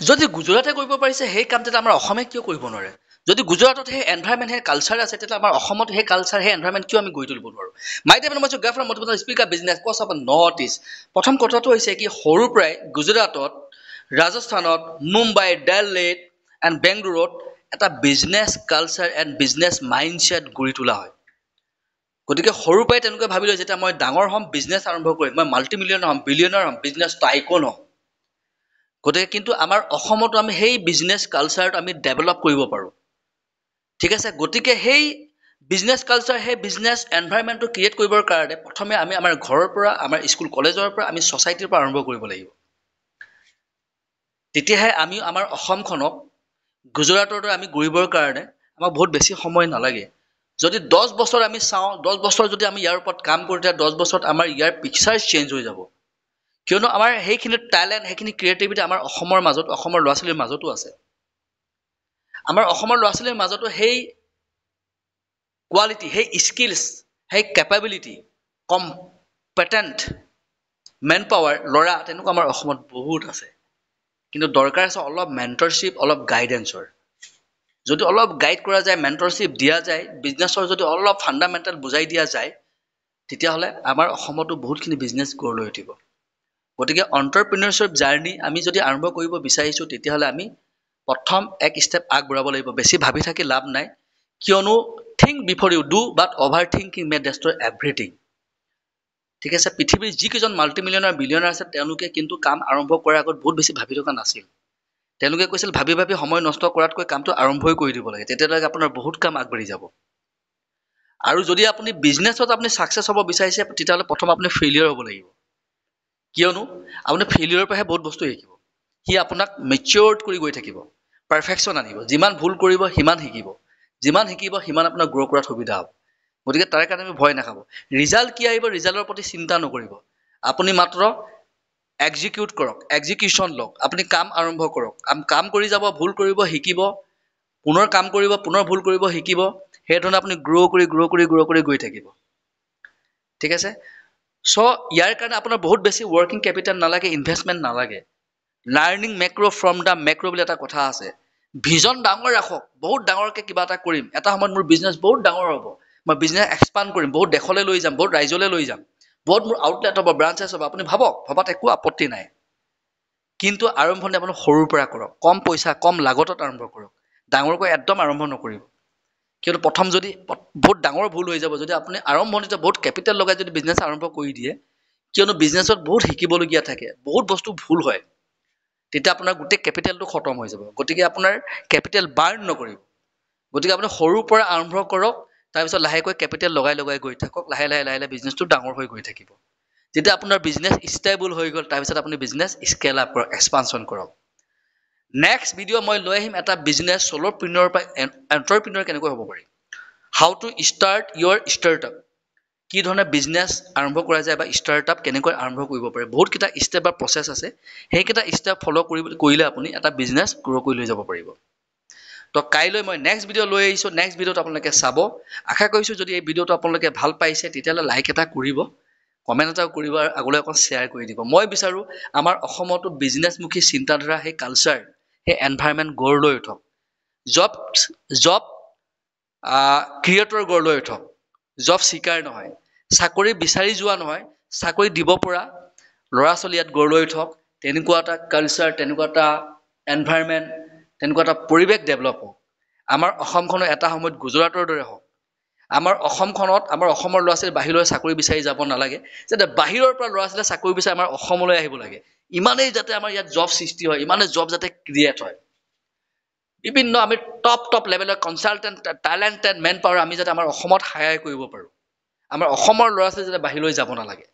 যদি গুজৰাটে কৰিব পাৰিছে সেই কাম তেতিয়া আমাৰ অসমে কিয় কৰিব নোৱাৰে যদি গুজৰাটত সেই এনভাইৰনমেণ্ট সেই কালচাৰ আছে তেতিয়া আমাৰ অসমত সেই কালচাৰ সেই এনভাইৰনমেণ্ট কিয় আমি গঢ়ি তুলিব নোৱাৰো মাই টাইম মই graph from motivational speaker business কষ্ট অফ নৰ্থ ইষ্ট প্ৰথম কথাটো হৈছে কি সৰুৰ পৰাই গুজৰাটত ৰাজস্থানত মুম্বাই দিল্লীত এণ্ড বেংগলোৰত এটা business culture and business mindset গঢ়ি তোলা হয় গতিকে সৰুৰ পৰাই তেনেকৈ ভাবি লয় যেতিয়া মই ডাঙৰ হ'ম বিজনেছ আৰম্ভ কৰিম মই মাল্টি মিলিয়নাৰ হ'ম বিলিয়নাৰ হ'ম বিজনেছ টাইকন হ'ম গতিকে কিন্তু আমাৰ অসমতো আমি সেই বিজনেছ কালচাৰটো আমি ডেভেলপ কৰিব পাৰোঁ ঠিক আছে গতিকে সেই বিজনেছ কালচাৰ সেই বিজনেছ এনভাইৰনমেণ্টটো ক্ৰিয়েট কৰিবৰ কাৰণে প্ৰথমে আমি আমাৰ ঘৰৰ পৰা আমাৰ স্কুল কলেজৰ পৰা আমি ছ'চাইটিৰ পৰা আৰম্ভ কৰিব লাগিব তেতিয়াহে আমি আমাৰ অসমখনক গুজৰাটৰ দৰে আমি গঢ়িবৰ কাৰণে আমাক বহুত বেছি সময় নালাগে যদি 10 বছৰ আমি চাওঁ 10 বছৰ যদি আমি ইয়াৰ ওপৰত কাম কৰোঁ তেতিয়া 10 বছৰত আমাৰ ইয়াৰ পিকচাৰ চেঞ্জ হৈ যাব কিয়নো আমাৰ সেইখিনি টেলেণ্ট সেইখিনি ক্ৰিয়েটিভিটি আমাৰ অসমৰ মাজত অসমৰ ল'ৰা ছোৱালীৰ মাজতো আছে আমাৰ অসমৰ ল'ৰা ছোৱালীৰ মাজতো সেই কোৱালিটি সেই স্কিলছ সেই কেপাবিলিটি কম্পেটেণ্ট মেন পাৱাৰ ল'ৰা তেনেকুৱা আমাৰ অসমত বহুত আছে কিন্তু দৰকাৰ আছে অলপ মেণ্টৰশ্বিপ অলপ গাইডেন্সৰ যদি অলপ গাইড কৰা যায় মেণ্টৰশ্বিপ দিয়া যায় বিজনেছৰ যদি অলপ ফাণ্ডামেণ্টেল বুজাই দিয়া যায় তেতিয়াহ'লে আমাৰ অসমতো বহুতখিনি বিজনেছ গঢ় লৈ উঠিব গতিকে এণ্টাৰপ্ৰিনিয়ৰশ্বিপ জাৰ্নি আমি যদি আৰম্ভ কৰিব বিচাৰিছোঁ তেতিয়াহ'লে আমি প্ৰথম এক ষ্টেপ আগবঢ়াব লাগিব বেছি ভাবি থাকি লাভ নাই কিয়নো think before you do but over thinking may destroy everything ঠিক আছে পৃথিৱীৰ যিকেইজন মাল্টি মিলিয়নাৰ বিলিয়নাৰ আছে তেওঁলোকে কিন্তু কাম আৰম্ভ কৰাৰ আগত বহুত বেছি ভাবি থকা নাছিল তেওঁলোকে কৈছিল ভাবি ভাবি সময় নষ্ট কৰাতকৈ কামটো আৰম্ভই কৰি দিব লাগে তেতিয়ালৈকে আপোনাৰ বহুত কাম আগবাঢ়ি যাব আৰু যদি আপুনি বিজনেছত আপুনি ছাকচেছ হ'ব বিচাৰিছে তেতিয়াহ'লে প্ৰথম আপুনি ফেইলিয়ৰ হ'ব লাগিব কিয়নো আপুনি ফেইলিয়ৰৰ পৰাহে বহুত বস্তু শিকিব সি আপোনাক মেচিয়ৰ্ড কৰি গৈ থাকিব পাৰফেকশ্যন আনিব যিমান ভুল কৰিব সিমান শিকিব যিমান শিকিব সিমান আপোনাৰ গ্ৰ' কৰাত সুবিধা হ'ব গতিকে তাৰ কাৰণে আমি ভয় নাখাব ৰিজাল্ট কি আহিব ৰিজাল্টৰ প্ৰতি চিন্তা নকৰিব আপুনি মাত্ৰ এক্সিকিউট কৰক এক্সিকিউশ্যন লওক আপুনি কাম আৰম্ভ কৰক কাম কৰি যাব ভুল কৰিব শিকিব পুনৰ কাম কৰিব পুনৰ ভুল কৰিব শিকিব সেইধৰণে আপুনি গ্ৰ' কৰি গৈ থাকিব ঠিক আছে চ' ইয়াৰ কাৰণে আপোনাৰ বহুত বেছি ৱৰ্কিং কেপিটেল নালাগে ইনভেষ্টমেণ্ট নালাগে লাৰ্ণিং মেক্ৰ' ফ্ৰম দ্য মেক্ৰ' বুলি এটা কথা আছে ভিজন ডাঙৰ ৰাখক বহুত ডাঙৰকৈ কিবা এটা কৰিম এটা সময়ত মোৰ বিজনেছ বহুত ডাঙৰ হ'ব মই বিজনেছ এক্সপাণ্ড কৰিম বহুত দেশলৈ লৈ যাম বহুত ৰাজ্যলৈ লৈ যাম বহুত মোৰ আউটলেট হ'ব ব্ৰাঞ্চেছ হ'ব আপুনি ভবাত একো আপত্তি নাই কিন্তু আৰম্ভণি আপুনি সৰুৰ পৰা কৰক কম পইচা কম লাগতত আৰম্ভ কৰক ডাঙৰকৈ একদম আৰম্ভ নকৰিব কিয়নো প্ৰথম যদি বহুত ডাঙৰ ভুল হৈ যাব যদি আপুনি আৰম্ভণিতে বহুত কেপিটেল লগাই যদি বিজনেছ আৰম্ভ কৰি দিয়ে কিয়নো বিজনেছত বহুত শিকিবলগীয়া থাকে বহুত বস্তু ভুল হয় তেতিয়া আপোনাৰ গোটেই কেপিটেলটো খতম হৈ যাব গতিকে আপোনাৰ কেপিটেল বাৰ্ণ নকৰিব গতিকে আপুনি সৰুৰ পৰা আৰম্ভ কৰক তাৰপিছত লাহেকৈ কেপিটেল লগাই গৈ থাকক লাহে লাহে বিজনেছটো ডাঙৰ হৈ গৈ থাকিব যেতিয়া আপোনাৰ বিজনেছ ষ্টেবল হৈ গ'ল তাৰপিছত আপুনি বিজনেছ স্কেল আপ কৰক এক্সপানশ্যন কৰক নেক্সট ভিডিঅ' মই লৈ আহিম এটা বিজনেছ চল'প্ৰিনিয়ৰ পৰা এণ্টাৰপ্ৰিনিয়ৰ কেনেকৈ হ'ব পাৰি how to start your startup কি ধৰণে বিজনেছ আৰম্ভ কৰা যায় বা ষ্টাৰ্টআপ কেনেকৈ আৰম্ভ কৰিব পাৰে বহুতকেইটা ষ্টেপ বা প্ৰচেছ আছে সেইকেইটা ষ্টেপ ফ'ল' কৰিলে আপুনি এটা বিজনেছ গ্ৰ' কৰি লৈ যাব পাৰিব তো কাইলৈ মই নেক্সট ভিডিঅ' লৈ আহিছোঁ নেক্সট ভিডিঅ'টো আপোনালোকে চাব আশা কৰিছোঁ যদি এই ভিডিঅ'টো আপোনালোকে ভাল পাইছে তেতিয়াহ'লে লাইক এটা কৰিব কমেণ্ট এটাও কৰিব আৰু আগলৈ অকণ শ্বেয়াৰ কৰি দিব মই বিচাৰোঁ আমাৰ অসমতো বিজনেছমুখী চিন্তাধাৰা সেই কালচাৰ সেই এনভাইৰনমেণ্ট গঢ় লৈ উঠক জব ক্ৰিয়েটৰ গঢ় লৈ উঠক জব চিকাৰ নহয় চাকৰি বিচাৰি যোৱা নহয় চাকৰি দিব পৰা ল'ৰা ছোৱালী ইয়াত গঢ় লৈ উঠক তেনেকুৱা এটা কালচাৰ তেনেকুৱা এটা এনভাইৰনমেণ্ট তেনেকুৱা এটা পৰিৱেশ ডেভেলপ হওক আমাৰ অসমখনো এটা সময়ত গুজৰাটৰ দৰে হওক আমাৰ অসমখনত আমাৰ অসমৰ ল'ৰা ছোৱালী বাহিৰলৈ চাকৰি বিচাৰি যাব নালাগে যাতে বাহিৰৰ পৰা ল'ৰা ছোৱালীয়ে চাকৰি বিচাৰি আমাৰ অসমলৈ আহিব লাগে ইমানেই যাতে আমাৰ ইয়াত জব সৃষ্টি হয় ইমানেই জব যাতে ক্ৰিয়েট হয় বিভিন্ন আমি টপ লেভেলৰ কনচালটেণ্ট টেলেণ্টেড মেন পাৱাৰ আমি যাতে আমাৰ অসমত হায়াৰ কৰিব পাৰোঁ আমাৰ অসমৰ ল'ৰা ছোৱালী যাতে বাহিৰলৈ যাব নালাগে